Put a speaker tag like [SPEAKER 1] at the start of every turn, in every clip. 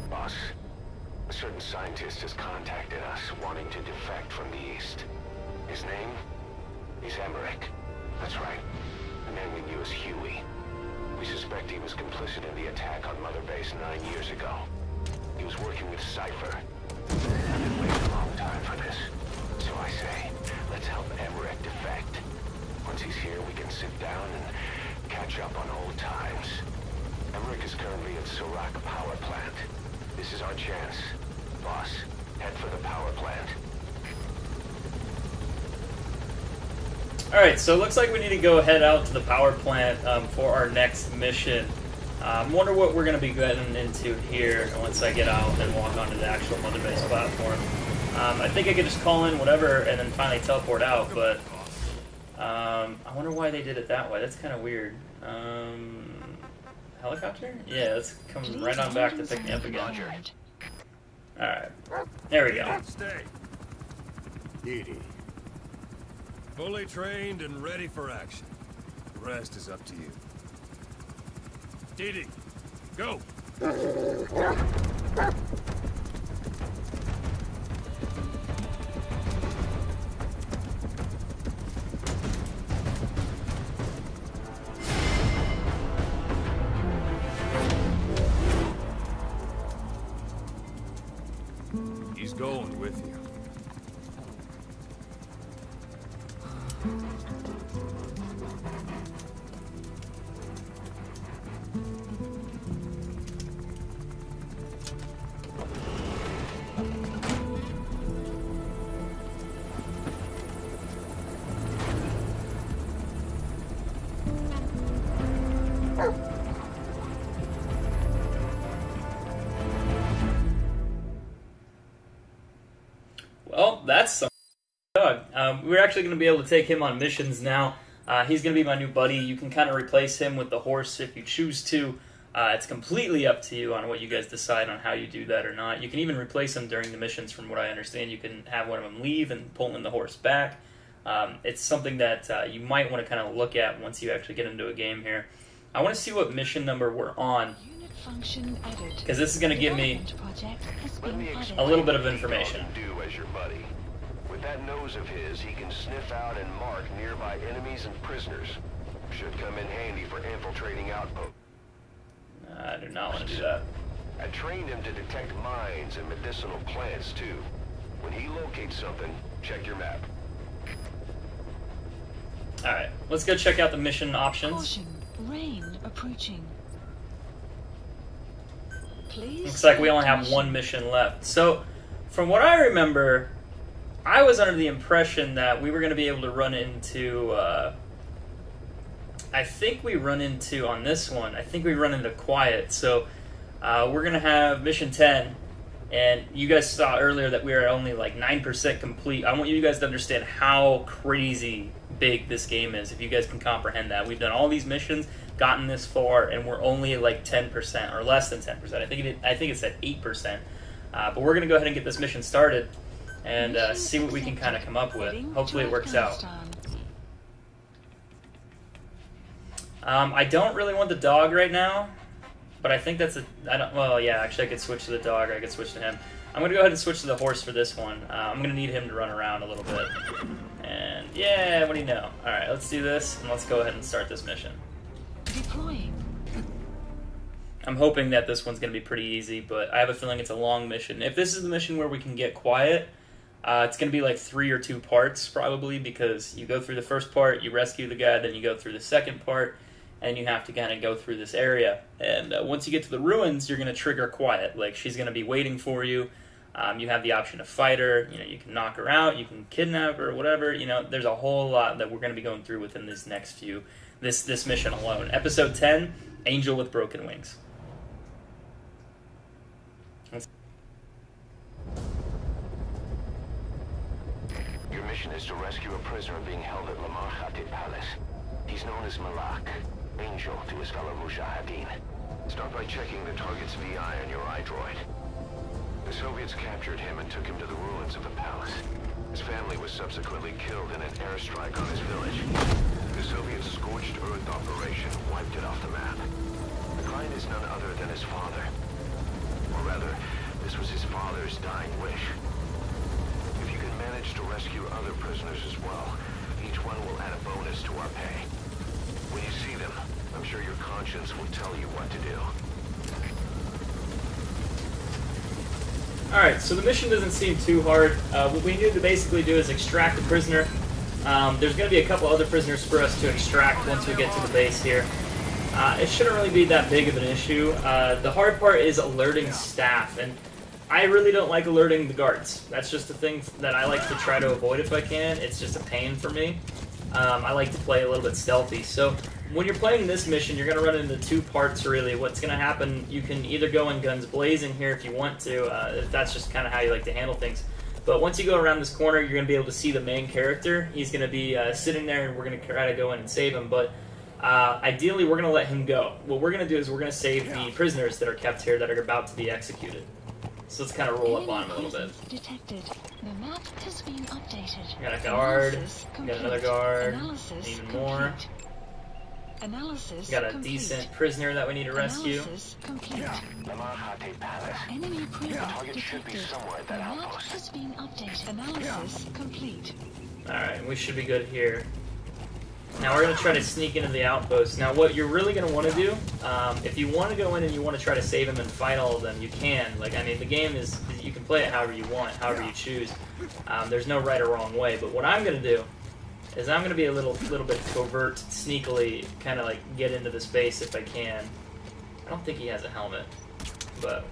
[SPEAKER 1] Boss, a certain scientist has contacted us, wanting to defect from the East. His name? He's Emmerich. That's right. The name we knew as Huey. We suspect he was complicit in the attack on Mother Base 9 years ago. He was working with Cypher. I've been waiting a long time for this. So I say, let's help Emmerich defect. Once he's here, we can sit down and catch up on old times. Emmerich is currently at Surak Power Plant. This is our chance. Boss, head for the power plant.
[SPEAKER 2] Alright, so it looks like we need to go head out to the power plant for our next mission. I wonder what we're going to be getting into here once I get out and walk onto the actual Mother Base platform. I think I could just call in whatever and then finally teleport out, but I wonder why they did it that way. That's kind of weird. Helicopter? Yeah, let's come right on back to pick me up again. Alright, there we go.
[SPEAKER 3] Stay. Edie. Fully trained and ready for action. The rest is up to you. Didi, go! He's going with you.
[SPEAKER 2] Well, that's some dog. We're actually going to be able to take him on missions now. He's going to be my new buddy. You can kind of replace him with the horse if you choose to. It's completely up to you on what you guys decide on how you do that or not. You can even replace him during the missions, from what I understand. You can have one of them leave and pull in the horse back. It's something that you might want to kind of look at once you actually get into a game here. I want to see what mission number we're on, because this is going to give me a little bit of information.
[SPEAKER 1] Do as your buddy. With that nose of his, he can sniff out and mark nearby enemies and prisoners. Should come in handy for infiltrating outposts.
[SPEAKER 2] I do not want to do that.
[SPEAKER 1] I trained him to detect mines and medicinal plants too. When he locates something, check your map.
[SPEAKER 2] Alright, let's go check out the mission options.
[SPEAKER 4] Caution, rain approaching. Please.
[SPEAKER 2] Looks like we only have one mission left. So, from what I remember, I was under the impression that we were going to be able to run into, I think we run into, on this one, I think we run into Quiet. So, we're going to have mission 10, and you guys saw earlier that we are only like 9% complete. I want you guys to understand how crazy big this game is, if you guys can comprehend that. We've done all these missions, gotten this far, and we're only like 10% or less than 10%. I think it's at 8%. But we're going to go ahead and get this mission started and see what we can kind of come up with. Hopefully it works out. I don't really want the dog right now, but I think that's well, yeah, actually I could switch to the dog, or I could switch to him. I'm going to go ahead and switch to the horse for this one. I'm going to need him to run around a little bit. And yeah, what do you know? Alright, let's do this, and let's go ahead and start this mission.
[SPEAKER 4] Deploying.
[SPEAKER 2] I'm hoping that this one's going to be pretty easy, but I have a feeling it's a long mission. If this is the mission where we can get Quiet, it's going to be like 3 or 2 parts, probably, because you go through the first part, you rescue the guy, then you go through the second part, and you have to kind of go through this area. And once you get to the ruins, you're going to trigger Quiet. Like, she's going to be waiting for you. You have the option to fight her. You know, you can knock her out, you can kidnap her, whatever. You know, there's a whole lot that we're going to be going through within this next few, this mission alone. Episode 10, Angel with Broken Wings.
[SPEAKER 1] Your mission is to rescue a prisoner being held at Mujahedeen Palace. He's known as Malak, Angel to his fellow Mujahedeen. Start by checking the target's VI on your iDroid. The Soviets captured him and took him to the ruins of the palace. His family was subsequently killed in an airstrike on his village. The Soviet scorched earth operation wiped it off the map. The client is none other than his father. Or rather, This was his father's dying wish. If you can manage to rescue other prisoners as well, each one will add a bonus to our pay. When you see them, I'm sure your conscience will tell you what to do.
[SPEAKER 2] Alright, so the mission doesn't seem too hard. What we need to basically do is extract the prisoner. There's going to be a couple other prisoners for us to extract once we get to the base here. It shouldn't really be that big of an issue. The hard part is alerting staff, and I really don't like alerting the guards. That's just a thing that I like to try to avoid if I can. It's just a pain for me. I like to play a little bit stealthy. So when you're playing this mission, you're going to run into two parts, really. What's going to happen, you can either go in guns blazing here if you want to, if that's just kind of how you like to handle things. But once you go around this corner, you're going to be able to see the main character. He's going to be sitting there, and we're going to try to go in and save him. But ideally, we're going to let him go. What we're going to do is we're going to save the prisoners that are kept here that are about to be executed. So let's kind of roll up on him a little bit.
[SPEAKER 4] Detected. The map has been updated.
[SPEAKER 2] We got a guard. We got another guard.
[SPEAKER 4] Analysis
[SPEAKER 2] Even more.
[SPEAKER 4] Analysis
[SPEAKER 2] We got a
[SPEAKER 4] complete.
[SPEAKER 2] decent prisoner that we need to rescue.
[SPEAKER 4] Analysis complete.
[SPEAKER 1] The Mujahedeen Palace.
[SPEAKER 4] Enemy prisoner
[SPEAKER 1] target should be
[SPEAKER 4] detected.
[SPEAKER 1] somewhere at
[SPEAKER 4] The
[SPEAKER 1] that
[SPEAKER 4] map
[SPEAKER 1] outpost.
[SPEAKER 4] has been updated. Analysis complete.
[SPEAKER 2] Alright, we should be good here. Now we're going to try to sneak into the outpost. Now what you're really going to want to do, if you want to go in and you want to try to save them and fight all of them, you can. Like, I mean, the game is, you can play it however you want, however you choose. There's no right or wrong way. But what I'm going to do is I'm going to be a little bit covert, sneakily, kind of like get into the space if I can. I don't think he has a helmet, but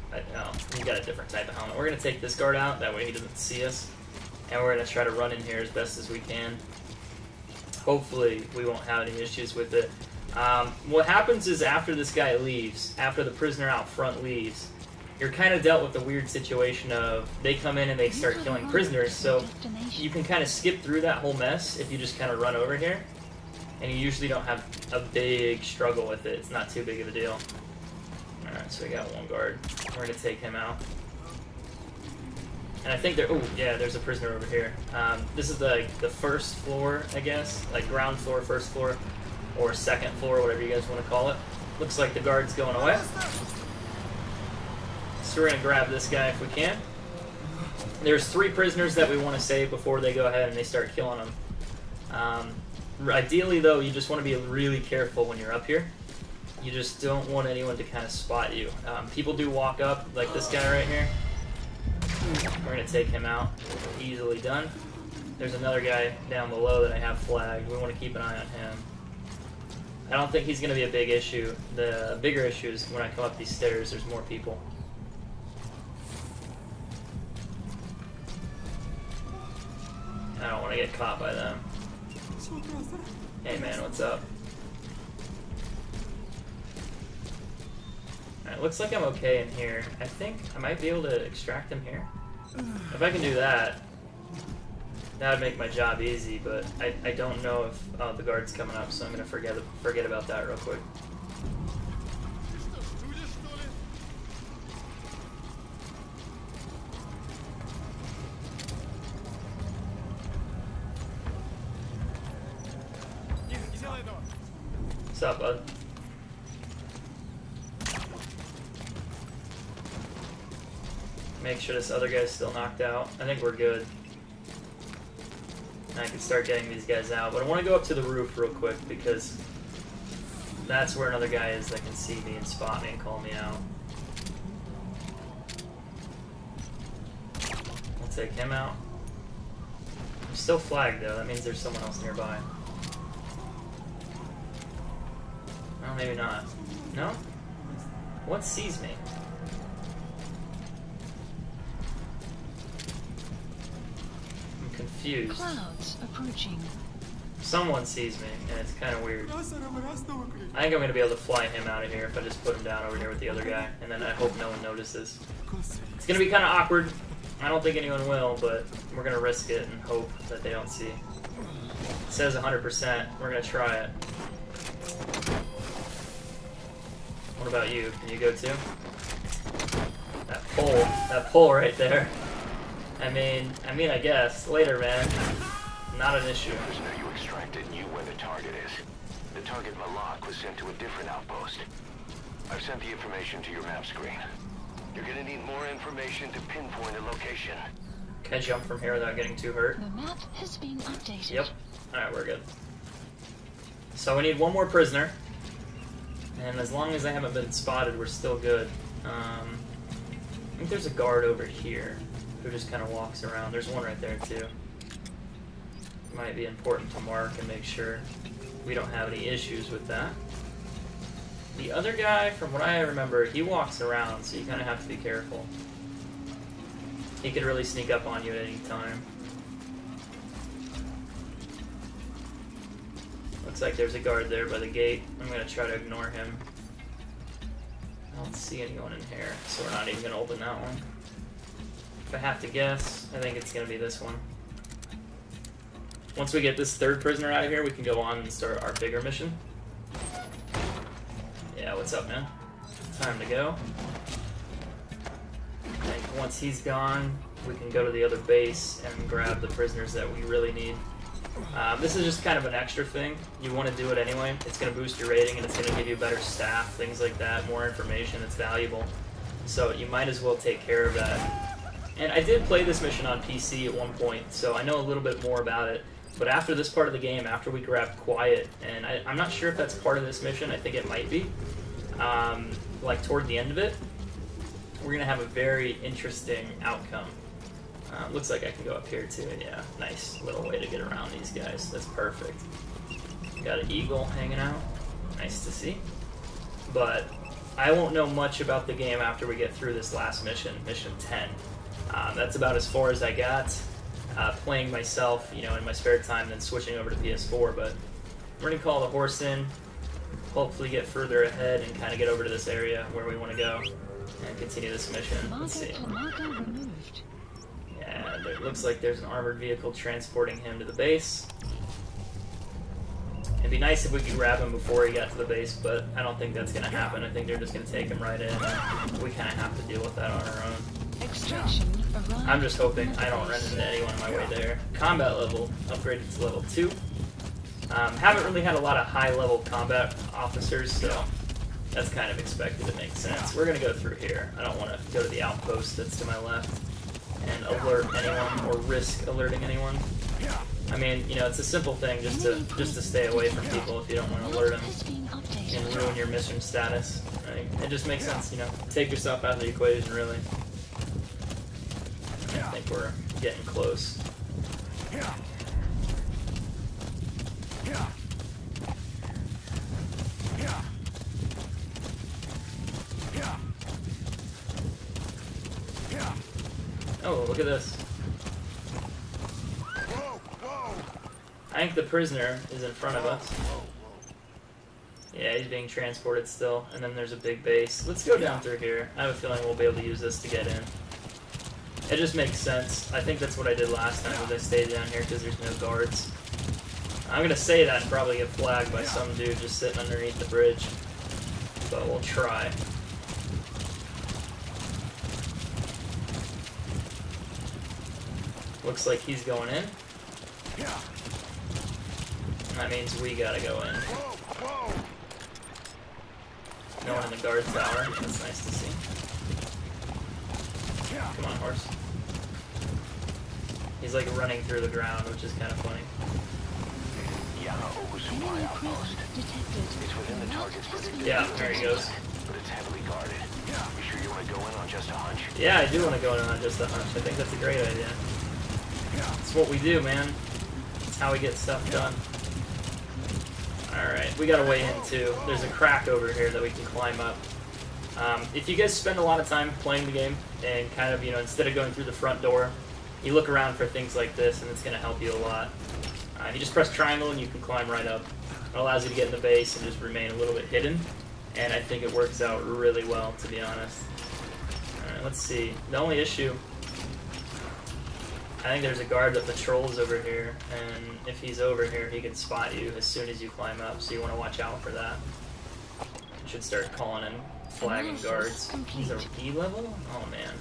[SPEAKER 2] he's got a different type of helmet. We're going to take this guard out, that way he doesn't see us. And we're going to try to run in here as best as we can. Hopefully we won't have any issues with it. What happens is after this guy leaves, after the prisoner out front leaves, you're kind of dealt with the weird situation of they come in and they start killing prisoners, so you can kind of skip through that whole mess if you just kind of run over here. And you usually don't have a big struggle with it. It's not too big of a deal. Alright, so we got one guard. We're going to take him out. And I think there... Oh, yeah, there's a prisoner over here. This is the first floor, I guess. Like ground floor, first floor, or second floor, whatever you guys want to call it. Looks like the guard's going away. So we're going to grab this guy if we can. There's 3 prisoners that we want to save before they go ahead and they start killing them. Ideally, though, you just want to be really careful when you're up here. You just don't want anyone to kind of spot you. People do walk up, like this guy right here. We're going to take him out. Easily done. There's another guy down below that I have flagged. We want to keep an eye on him. I don't think he's going to be a big issue. The bigger issue is when I come up these stairs, there's more people. I don't want to get caught by them. Hey man, what's up? Alright, looks like I'm okay in here. I think I might be able to extract him here. If I can do that, that would make my job easy, but I don't know if the guard's coming up, so I'm going to forget about that real quick. What's up, bud? Make sure this other guy's still knocked out. I think we're good. And I can start getting these guys out. But I want to go up to the roof real quick because that's where another guy is that can see me and spot me and call me out. I'll take him out. I'm still flagged though. That means there's someone else nearby. Oh, maybe not. No? What sees me? I'm confused.
[SPEAKER 4] Clouds approaching.
[SPEAKER 2] Someone sees me, and it's kind of weird. I think I'm going to be able to fly him out of here if I just put him down over here with the other guy, and then I hope no one notices. It's going to be kind of awkward. I don't think anyone will, but we're going to risk it and hope that they don't see. It says 100%. We're going to try it. What about you? Can you go too? That pole right there. I mean, I guess. Later, man. Not an issue.
[SPEAKER 1] The prisoner you extracted knew where the target is. The target Malak was sent to a different outpost. I've sent the information to your map screen. You're gonna need more information to pinpoint a location.
[SPEAKER 2] Can I jump from here without getting too hurt?
[SPEAKER 4] The map has been updated.
[SPEAKER 2] Yep. Alright, we're good. So we need one more prisoner. And as long as I haven't been spotted, we're still good. I think there's a guard over here who just kind of walks around. There's one right there, too. Might be important to mark and make sure we don't have any issues with that. The other guy, from what I remember, he walks around, so you kind of have to be careful. He could really sneak up on you at any time. Looks like there's a guard there by the gate. I'm going to try to ignore him. I don't see anyone in here, so we're not even going to open that one. If I have to guess, I think it's going to be this one. Once we get this third prisoner out of here, we can go on and start our bigger mission. Yeah, what's up, man? Time to go. I think once he's gone, we can go to the other base and grab the prisoners that we really need. This is just kind of an extra thing. You want to do it anyway. It's going to boost your rating and it's going to give you better staff, things like that, more information. It's valuable. So you might as well take care of that. And I did play this mission on PC at one point, so I know a little bit more about it. But after this part of the game, after we grab Quiet, and I'm not sure if that's part of this mission, I think it might be, like toward the end of it, we're going to have a very interesting outcome. Looks like I can go up here too, and yeah, nice little way to get around these guys. That's perfect. Got an eagle hanging out. Nice to see. But I won't know much about the game after we get through this last mission, mission 10. That's about as far as I got. Playing myself, you know, in my spare time, then switching over to PS4. But we're gonna call the horse in, hopefully get further ahead and kind of get over to this area where we want to go and continue this mission. Let's see. Yeah, it looks like there's an armored vehicle transporting him to the base. It'd be nice if we could grab him before he got to the base, but I don't think that's gonna happen. I think they're just gonna take him right in. We kind of have to deal with that on our own.
[SPEAKER 4] Extraction arrived.
[SPEAKER 2] I'm just hoping I don't run into anyone on my way there. Combat level upgraded to level 2. Haven't really had a lot of high-level combat officers, so that's kind of expected. It makes sense. We're going to go through here. I don't want to go to the outpost that's to my left and alert anyone or risk alerting anyone. I mean, you know, it's a simple thing just to stay away from people if you don't want to alert them and ruin your mission status. Right? It just makes sense, you know. Take yourself out of the equation, really. I think we're getting close. Oh, look at this. I think the prisoner is in front of us. Yeah, he's being transported still. And then there's a big base. Let's go down through here. I have a feeling we'll be able to use this to get in. It just makes sense. I think that's what I did last time, was I stayed down here because there's no guards. I'm going to say that and probably get flagged by some dude just sitting underneath the bridge. But we'll try. Looks like he's going in. That means we gotta go in. No one in the guard tower. That's nice to see. Come on, horse. He's like running through the ground, which is kind of funny.
[SPEAKER 1] Supply outpost. It's within the target's predicted.
[SPEAKER 2] Yeah, there he goes.
[SPEAKER 1] But it's heavily guarded. You sure you want to go in on just a hunch?
[SPEAKER 2] Yeah, I do want to go in on just a hunch. I think that's a great idea. It's what we do, man. It's how we get stuff done. Alright, we got a way in too. There's a crack over here that we can climb up. If you guys spend a lot of time playing the game and kind of, you know, instead of going through the front door, you look around for things like this and it's going to help you a lot. You just press triangle and you can climb right up. It allows you to get in the base and just remain a little bit hidden. And I think it works out really well, to be honest. Alright, let's see. The only issue... I think there's a guard that patrols over here, and if he's over here, he can spot you as soon as you climb up, so you want to watch out for that. You should start calling in flagging guards. He's a E level? Oh, man.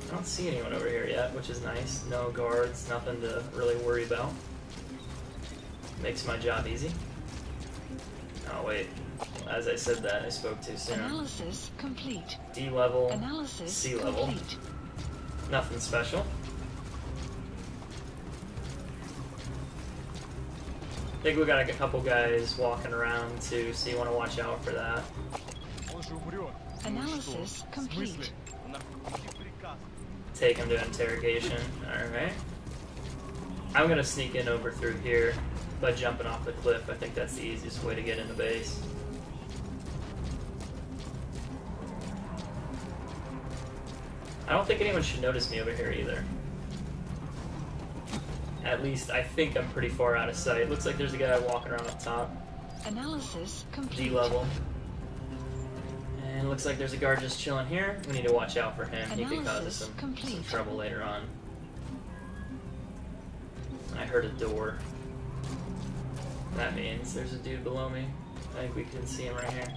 [SPEAKER 2] I don't see anyone over here yet, which is nice. No guards, nothing to really worry about. Makes my job easy. Oh wait, as I said that, I spoke too soon.
[SPEAKER 4] Analysis complete.
[SPEAKER 2] D level,
[SPEAKER 4] Analysis
[SPEAKER 2] C level.
[SPEAKER 4] complete.
[SPEAKER 2] Nothing special. I think we got a couple guys walking around too, so you want to watch out for that.
[SPEAKER 4] Analysis complete.
[SPEAKER 2] Take him to interrogation. Alright. I'm gonna sneak in over through here by jumping off the cliff. I think that's the easiest way to get into base. I don't think anyone should notice me over here either. At least I think I'm pretty far out of sight. Looks like there's a guy walking around up top.
[SPEAKER 4] Analysis complete.
[SPEAKER 2] D level. And looks like there's a guard just chilling here. We need to watch out for him. He could cause us some trouble later on. I heard a door. That means there's a dude below me. I think we can see him right here.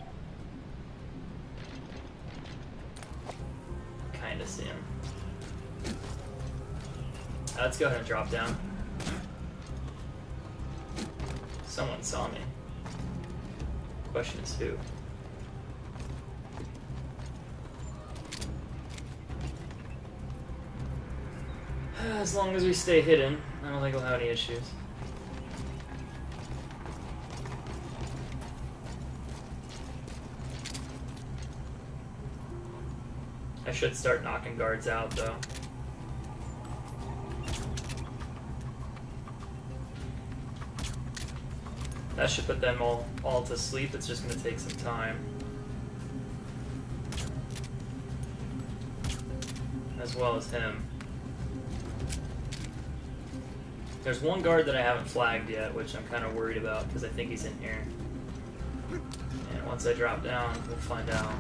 [SPEAKER 2] Kinda see him. Let's go ahead and drop down. Someone saw me. Question is who? As long as we stay hidden, I don't think we'll have any issues. I should start knocking guards out, though. That should put them all to sleep. It's just going to take some time. As well as him. There's one guard that I haven't flagged yet, which I'm kind of worried about because I think he's in here. And once I drop down, we'll find out.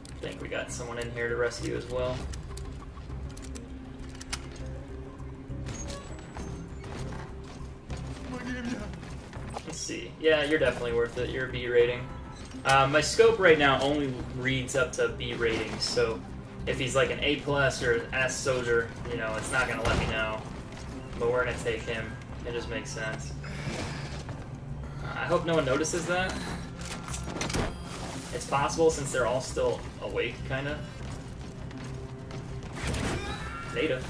[SPEAKER 2] I think we got someone in here to rescue as well. Let's see. Yeah, you're definitely worth it. You're a B rating. My scope right now only reads up to B ratings, so if he's like an A+ or an S soldier, you know, it's not going to let me know. But we're going to take him. It just makes sense. I hope no one notices that. It's possible since they're all still awake, kind of. Native.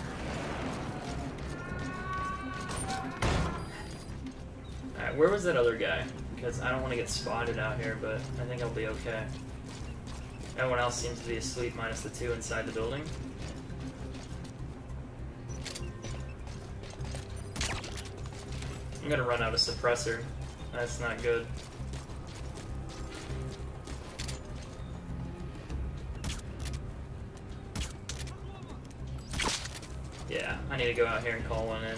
[SPEAKER 2] Alright, where was that other guy? Because I don't want to get spotted out here, but I think I'll be okay. Everyone else seems to be asleep, minus the two inside the building. I'm gonna run out of suppressor. That's not good. Yeah, I need to go out here and call one in.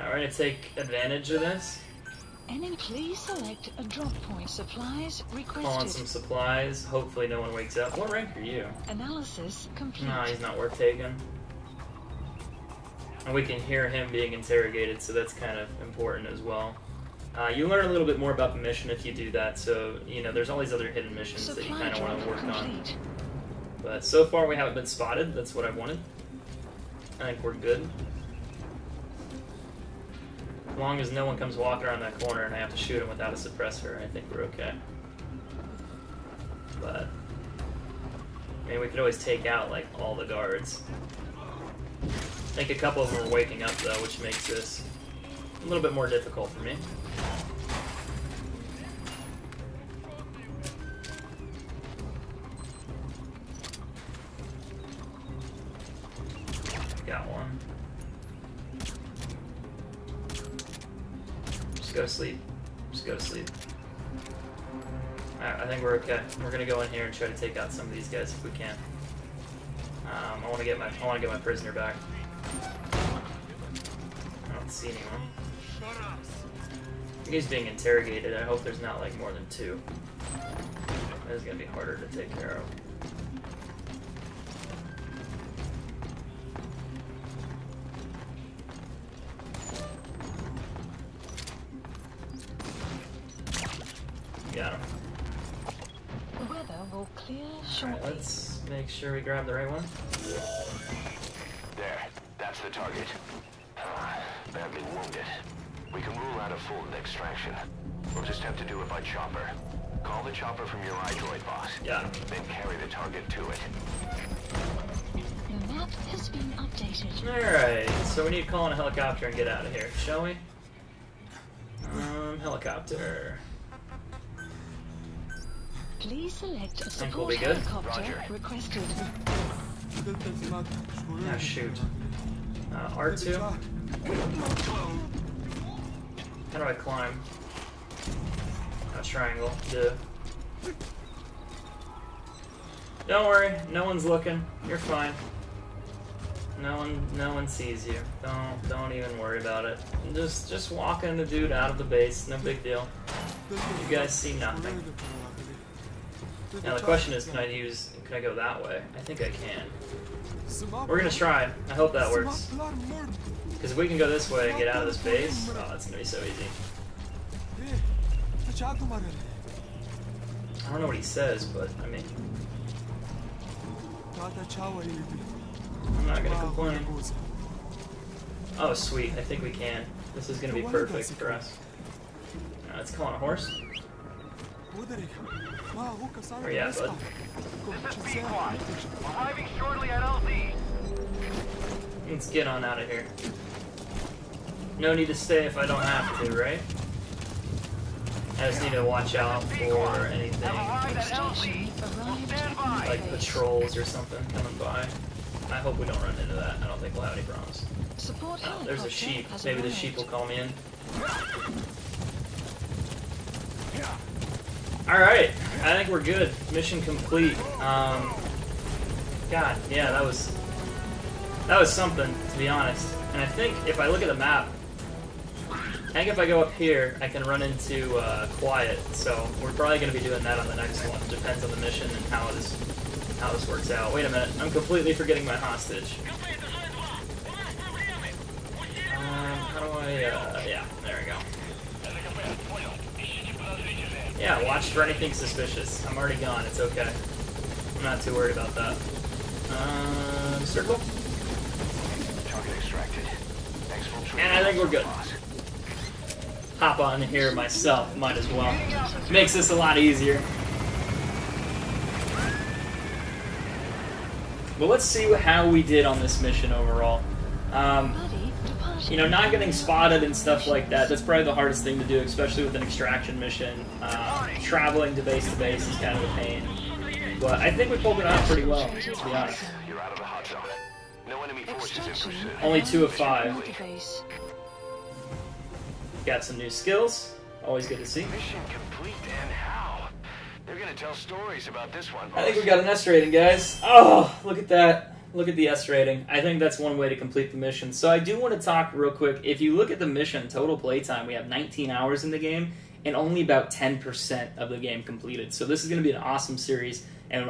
[SPEAKER 2] Alright, to take advantage of this.
[SPEAKER 4] Enemy, please select a drop point. Supplies requested.
[SPEAKER 2] Call on some supplies. Hopefully no one wakes up. What rank are you?
[SPEAKER 4] Analysis complete.
[SPEAKER 2] No, he's not worth taking. And we can hear him being interrogated, so that's kind of important as well. You learn a little bit more about the mission if you do that, so, you know, there's all these other hidden missions that you kind of want to work on. But so far we haven't been spotted. That's what I wanted. I think we're good. As long as no one comes walking around that corner and I have to shoot him without a suppressor, I think we're okay. But, I mean, we could always take out, like, all the guards. I think a couple of them are waking up, though, which makes this a little bit more difficult for me. Got one. Just go to sleep. Just go to sleep. Alright, I think we're okay. We're gonna go in here and try to take out some of these guys if we can. I want to get my prisoner back. I don't see anyone. He's being interrogated. I hope there's not like more than two. This is gonna be harder to take care of. Got him.
[SPEAKER 4] The weather will clear
[SPEAKER 2] Alright,
[SPEAKER 4] shortly.
[SPEAKER 2] let's make sure we grab the right one.
[SPEAKER 1] There, that's the target. Badly wounded. We can rule out a full extraction. We'll just have to do it by chopper. Call the chopper from your iDroid boss.
[SPEAKER 2] Yeah.
[SPEAKER 1] Then carry the target to it.
[SPEAKER 4] The map has been updated.
[SPEAKER 2] Alright, so we need to call in a helicopter and get out of here, shall we? Helicopter.
[SPEAKER 4] Please select a
[SPEAKER 2] Think we'll
[SPEAKER 4] support
[SPEAKER 2] be good?
[SPEAKER 4] helicopter
[SPEAKER 1] Roger.
[SPEAKER 4] requested.
[SPEAKER 2] Ah, shoot. R2? How do I climb? A triangle. Duh. Don't worry, no one's looking. You're fine. No one sees you. Don't even worry about it. Just walking the dude out of the base. No big deal. You guys see nothing. Now the question is, can I go that way? I think I can. We're gonna try. I hope that works. Because if we can go this way and get out of this base, oh, that's gonna be so easy. I don't know what he says, but I mean, I'm not gonna complain. Oh, sweet. I think we can. This is gonna be perfect for us. Let's call on a horse. Where you at, bud?
[SPEAKER 5] This is B-Quad. Arriving shortly at LZ.
[SPEAKER 2] Let's get on out of here. No need to stay if I don't have to, right? I just need to watch out for anything
[SPEAKER 4] Extraction arrived
[SPEAKER 5] Stand
[SPEAKER 4] on
[SPEAKER 5] by.
[SPEAKER 2] like
[SPEAKER 4] base.
[SPEAKER 2] patrols or something coming by. I hope we don't run into that. I don't think we'll have any problems.
[SPEAKER 4] Support
[SPEAKER 2] Oh,
[SPEAKER 4] helicopter
[SPEAKER 2] there's a sheep.
[SPEAKER 4] has
[SPEAKER 2] Maybe the
[SPEAKER 4] arrived.
[SPEAKER 2] sheep will call me in. Alright, I think we're good. Mission complete. God, yeah, that was something, to be honest. And I think if I look at the map, I think if I go up here, I can run into Quiet. So we're probably going to be doing that on the next one. Depends on the mission and how this works out. Wait a minute, I'm completely forgetting my hostage. How do I? Yeah, there we go. Yeah, watch for anything suspicious. I'm already gone. It's okay. I'm not too worried about that. Circle.
[SPEAKER 1] Target extracted. Exfiltrate.
[SPEAKER 2] And I think we're good. Hop on here myself. Might as well. Makes this a lot easier. Well, let's see how we did on this mission overall.
[SPEAKER 4] Buddy, departure.
[SPEAKER 2] You know, not getting spotted and stuff like that, that's probably the hardest thing to do, especially with an extraction mission. Traveling to base is kind of a pain. But I think we pulled it off pretty well, to be honest.
[SPEAKER 1] You're out of the hot zone. No enemy forces in
[SPEAKER 4] Extraction
[SPEAKER 1] pursuit.
[SPEAKER 2] Only 2 of 5.
[SPEAKER 4] arrived at base.
[SPEAKER 2] Got some new skills. Always good to see.
[SPEAKER 1] Mission complete, and how? They're gonna tell stories about this one.
[SPEAKER 2] I think we got an S rating, guys. Oh, look at that. Look at the S rating. I think that's one way to complete the mission. So I do want to talk real quick. If you look at the mission, total playtime, we have 19 hours in the game, and only about 10% of the game completed. So this is going to be an awesome series, and